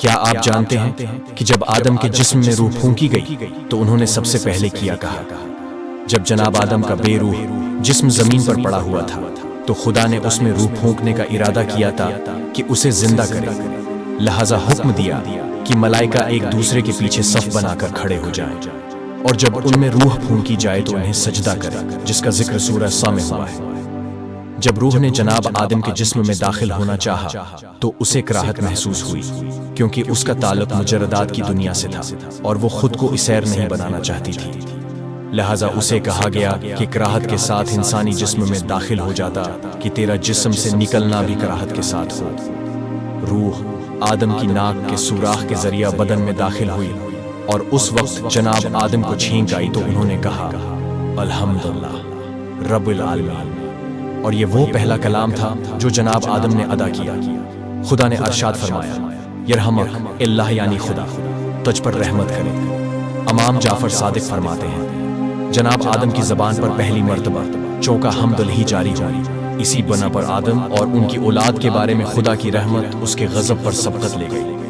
کیا آپ جانتے ہیں کہ جب آدم کے جسم میں روح پھونکی گئی تو انہوں نے سب سے پہلے کیا کہا؟ جب جناب آدم کا بے روح جسم زمین پر پڑا ہوا تھا تو خدا نے اس میں روح پھونکنے کا ارادہ کیا تھا کہ اسے زندہ کرے، لہذا حکم دیا کہ ملائکہ ایک دوسرے کے پیچھے صف بنا کر کھڑے ہو جائیں، اور جب ان میں روح پھونکی جائے تو انہیں سجدہ کرے، جس کا ذکر سورہ ص میں ہوا ہے۔ جب روح نے جناب آدم کے جسم میں داخل ہونا چاہا تو اسے کراہت محسوس ہوئی، کیونکہ اس کا تعلق مجردات کی دنیا سے تھا اور وہ خود کو اسیر نہیں بنانا چاہتی تھی، لہٰذا اسے کہا گیا کہ کراہت کے ساتھ انسانی جسم میں داخل ہو جاتا کہ تیرا جسم سے نکلنا بھی کراہت کے ساتھ ہو۔ روح آدم کی ناک کے سوراخ کے ذریعہ بدن میں داخل ہوئی اور اس وقت جناب آدم کو چھینک آئی تو انہوں نے کہا الحمدللہ رب العالمین، اور یہ وہ پہلا کلام تھا جو جناب آدم نے ادا کیا۔ خدا نے ارشاد فرمایا یرحمک اللہ، یعنی خدا تجھ پر رحمت کرے۔ امام جعفر صادق فرماتے ہیں جناب آدم کی زبان پر پہلی مرتبہ چونکا حمد ہی جاری ہوئی، اسی بنا پر آدم اور ان کی اولاد کے بارے میں خدا کی رحمت اس کے غضب پر سبقت لے گئی۔